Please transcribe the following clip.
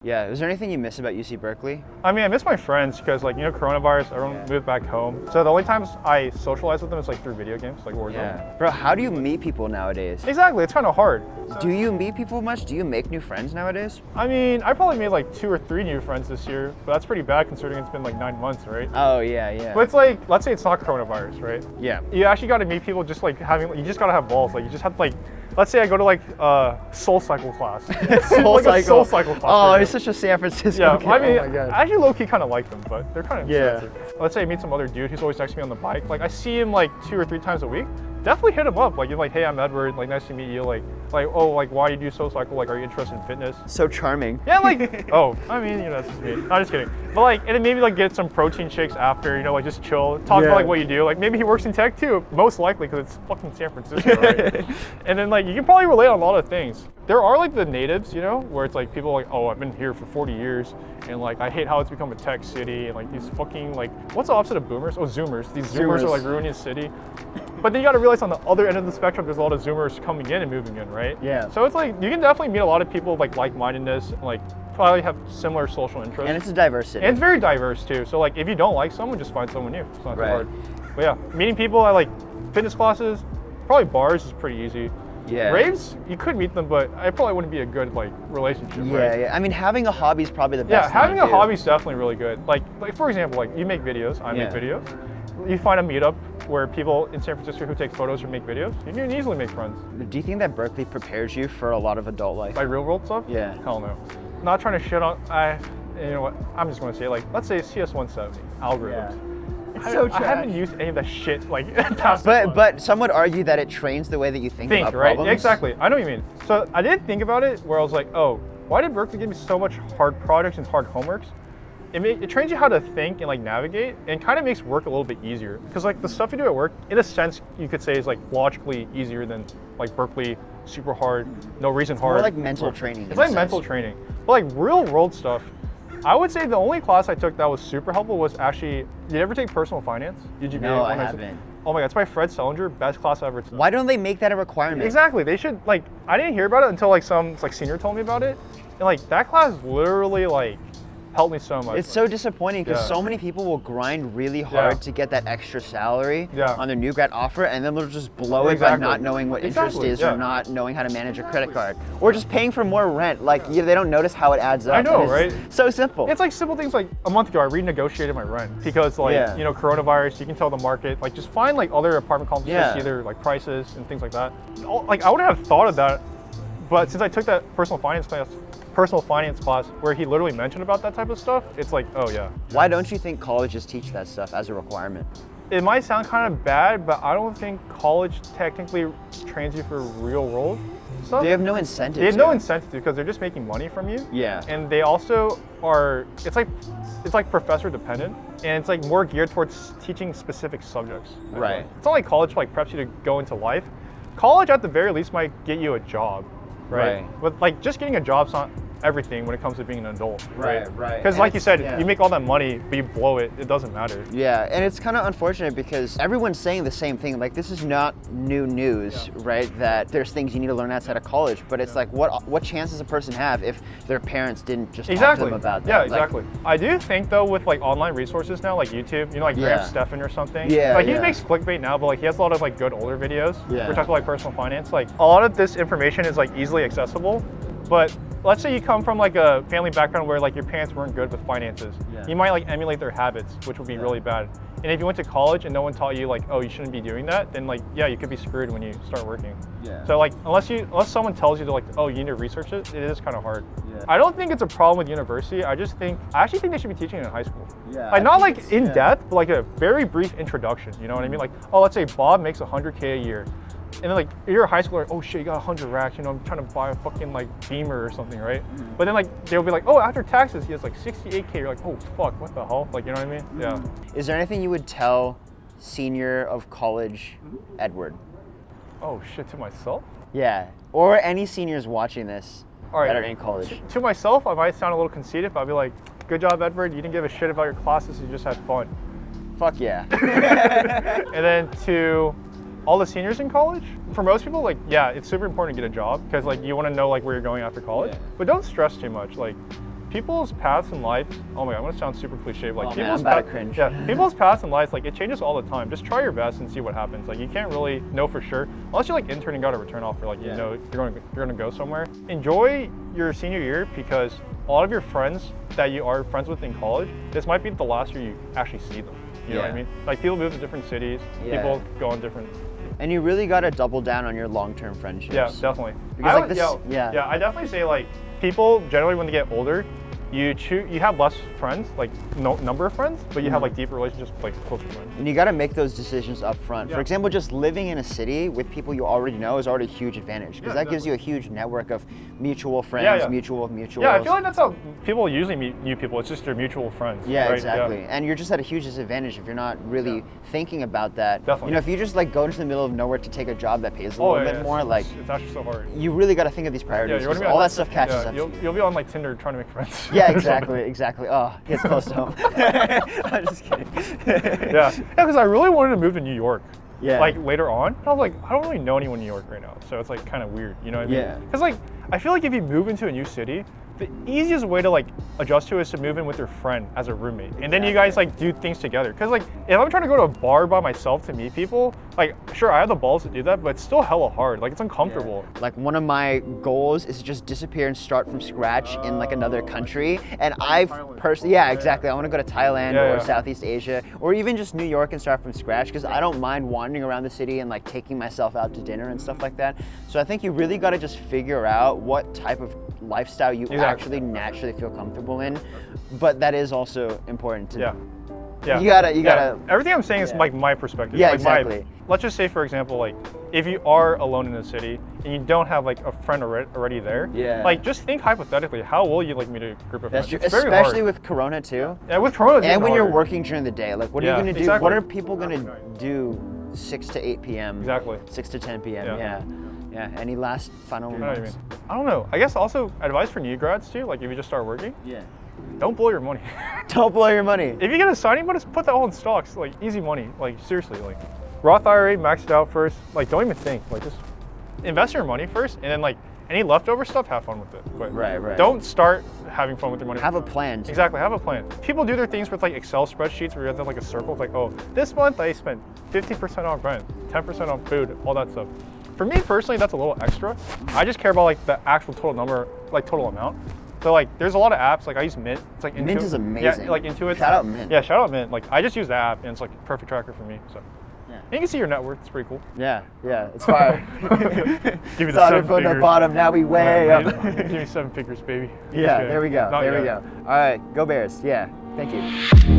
Yeah, is there anything you miss about UC Berkeley? I mean, I miss my friends because, like, you know, coronavirus, everyone moved back home. So the only times I socialize with them is like through video games, like Warzone. Yeah. Bro, how do you meet people nowadays? Exactly, it's kind of hard. Do you meet people much? Do you make new friends nowadays? I mean, I probably made like 2 or 3 new friends this year, but that's pretty bad considering it's been like 9 months, right? Oh, yeah. But it's like, let's say it's not coronavirus, right? Yeah. You actually got to meet people just like you just got to have balls. Like, you just have to, like, let's say I go to like Soul Cycle class. Soul Soul Cycle class. Oh, right it's such a San Francisco yeah, kid. I mean, oh my God. I actually low-key kind of like them, but they're kind of Yeah. expensive. Let's say I meet some other dude who's always next to me on the bike. Like, I see him like 2 or 3 times a week. Definitely hit him up. Like, you're like, hey, I'm Edward. Like, nice to meet you. Like, oh, like, why do you do Soul Cycle? Like, are you interested in fitness? So charming. Yeah, like, oh, I mean, you know, that's just me. I'm just kidding. But like, and then maybe like get some protein shakes after, you know, like just chill, talk about like what you do. Like maybe he works in tech too, most likely because it's fucking San Francisco, right? And then like, you can probably relate on a lot of things. There are like the natives, you know, where it's like people like, oh, I've been here for 40 years and like, I hate how it's become a tech city and like these fucking like, what's the opposite of boomers? Oh, Zoomers. These Zoomers are like ruining the city. But then you got to realize on the other end of the spectrum, there's a lot of Zoomers coming in and moving in, right? Yeah. So it's like, you can definitely meet a lot of people of like-mindedness and like probably have similar social interests. And it's a diversity. And it's very diverse too. So like, if you don't like someone, just find someone new. It's not too Right. hard. But yeah, meeting people at like fitness classes, probably bars is pretty easy. Yeah. Raves, you could meet them, but it probably wouldn't be a good like relationship, Yeah, right? yeah. I mean, having a hobby is probably the Yeah, best having thing a to do. hobby is definitely really good. Like for example, like you make videos, I make videos. You find a meetup where people in San Francisco who take photos or make videos, you can easily make friends. Do you think that Berkeley prepares you for a lot of adult life? Like real world stuff? Yeah. Hell no. Not trying to shit on, you know what, I'm just gonna say, like, let's say CS170, algorithms. It's so trash. I haven't used any of that shit, like, past But some would argue that it trains the way that you think about right? problems. Yeah, exactly. I know what you mean. So I did think about it where I was like, oh, why did Berkeley give me so much hard projects and hard homeworks? It trains you how to think and like navigate and kind of makes work a little bit easier. Because like the stuff you do at work, in a sense, you could say is like logically easier than like Berkeley, super hard, no reason hard. More like mental training. It's like mental training. But like real world stuff, I would say the only class I took that was super helpful was actually, did you ever take personal finance? No, I haven't. Oh my God, it's by Fred Selinger, best class I ever took. Why don't they make that a requirement? Exactly, they should, like, I didn't hear about it until like some like senior told me about it. And like that class literally like helped me so much. It's so disappointing because so many people will grind really hard to get that extra salary on their new grad offer, and then they'll just blow it by not knowing what interest is or not knowing how to manage a credit card, or just paying for more rent. Like they don't notice how it adds up. I know, right? So simple. It's like simple things like a month ago I renegotiated my rent because like you know, coronavirus, you can tell the market, like just find like other apartment complexes, see their like prices and things like that. Like I wouldn't have thought of that, but since I took that personal finance class where he literally mentioned about that type of stuff, it's like, oh yeah. Why don't you think colleges teach that stuff as a requirement? It might sound kind of bad, but I don't think college technically trains you for real world stuff. They have no incentive. They have no incentive because they're just making money from you. Yeah. And they also are, it's like professor dependent, and it's like more geared towards teaching specific subjects. Right. It's not like college like preps you to go into life. College at the very least might get you a job. Right. But like just getting a job's not everything when it comes to being an adult. Right. Because like you said, you make all that money, but you blow it, it doesn't matter. Yeah, and it's kind of unfortunate because everyone's saying the same thing. Like this is not new news, right? That there's things you need to learn outside of college, but it's like what chance does a person have if their parents didn't just talk to them about that? Yeah, exactly. I do think though with like online resources now, like YouTube, you know, like Graham Stephan or something. Yeah. Like he makes clickbait now, but like he has a lot of like good older videos. Yeah. Which talk about like personal finance. Like a lot of this information is like easily accessible, but let's say you come from like a family background where like your parents weren't good with finances. You might like emulate their habits, which would be really bad. And if you went to college and no one taught you like, oh, you shouldn't be doing that, then like, yeah, you could be screwed when you start working. So like, unless someone tells you to like, oh, you need to research it, it is kind of hard. I don't think it's a problem with university. I actually think they should be teaching it in high school. Like not like in depth, but like a very brief introduction. You know what I mean? Like, oh, let's say Bob makes $100K a year. And then like you're a high schooler, like, oh shit, you got 100 racks, you know, I'm trying to buy a fucking like Beamer or something, right? But then like they'll be like, oh, after taxes he has like 68K. You're like, oh fuck, what the hell? Like, you know what I mean? Yeah. Is there anything you would tell senior of college Edward? Oh shit, to myself? Yeah, or any seniors watching this that are in college. To myself, I might sound a little conceited, but I'd be like, good job, Edward. You didn't give a shit about your classes, you just had fun. Fuck yeah. And then to all the seniors in college, for most people, like, yeah, it's super important to get a job because like you want to know like where you're going after college, but don't stress too much. Like, people's paths in life, oh my god, I'm gonna sound super cliche, but like people's paths, people's paths in life, like it changes all the time. Just try your best and see what happens. Like you can't really know for sure unless you're like interning out a return offer, like you know you're gonna go somewhere. Enjoy your senior year because a lot of your friends that you are friends with in college, this might be the last year you actually see them. You know what I mean? Like people move to different cities, people go on different. And you really got to double down on your long-term friendships. Yeah, definitely. Because I definitely say like people generally when they get older, you have less friends, like number of friends, but you have like deeper relationships with like closer friends. And you got to make those decisions up front. For example, just living in a city with people you already know is already a huge advantage because that gives you a huge network of mutual friends, mutuals. Yeah, I feel like that's how people usually meet new people. It's just their mutual friends. Yeah, right? exactly. And you're just at a huge disadvantage if you're not really thinking about that. Definitely. You know, if you just like go into the middle of nowhere to take a job that pays a little bit more, like it's actually so hard. You really got to think of these priorities because all that stuff catches up. You'll be on like Tinder trying to make friends. Yeah, exactly. Oh, it's close to home. I'm just kidding. Yeah, because I really wanted to move to New York. Yeah. Like later on, I was like, I don't really know anyone in New York right now, so it's like kind of weird. You know what I mean? Yeah. Because like, I feel like if you move into a new city, the easiest way to like adjust to it is to move in with your friend as a roommate, and then you guys like do things together. Because like if I'm trying to go to a bar by myself to meet people, like sure I have the balls to do that, but it's still hella hard. Like it's uncomfortable. Like one of my goals is to just disappear and start from scratch in like another country. And I've personally, exactly. I want to go to Thailand or Southeast Asia or even just New York and start from scratch because I don't mind wandering around the city and like taking myself out to dinner and stuff like that. So I think you really got to just figure out what type of lifestyle you actually naturally feel comfortable in, but that is also important to you gotta everything I'm saying is like my perspective. Yeah, like exactly. Let's just say for example, like if you are alone in the city and you don't have like a friend already there, like just think hypothetically, how will you like meet a group of friends? It's especially with Corona too. Yeah, with Corona. And when you're working during the day, like what are you gonna do? Exactly. What are people gonna do 6 to 8 p.m. Exactly. 6 to 10 p.m. Yeah. Any last final remarks? I don't know. I guess also advice for new grads too. Like if you just start working. Don't blow your money. Don't blow your money. If you get a signing bonus, put that all in stocks. Like easy money. Like seriously. Like Roth IRA, max it out first. Like don't even think. Like just invest your money first, and then like any leftover stuff, have fun with it. But right. Don't start having fun with your money. Have a plan. Too. Exactly. Have a plan. People do their things with like Excel spreadsheets where you have to have like a circle. It's like, oh, this month I spent 50% on rent, 10% on food, all that stuff. For me personally, that's a little extra. I just care about like the actual total number, like total amount. So like, there's a lot of apps. Like I use Mint. It's like Mint is amazing. Yeah, like Intuit. Shout out Mint. Yeah, shout out Mint. Like I just use the app, and it's like a perfect tracker for me. So. And you can see your net worth. It's pretty cool. Yeah, it's fire. Give me the started from the bottom, now we way up. Give me 7 figures, baby. Yeah, there we go. There we go. All right, go Bears. Yeah, thank you.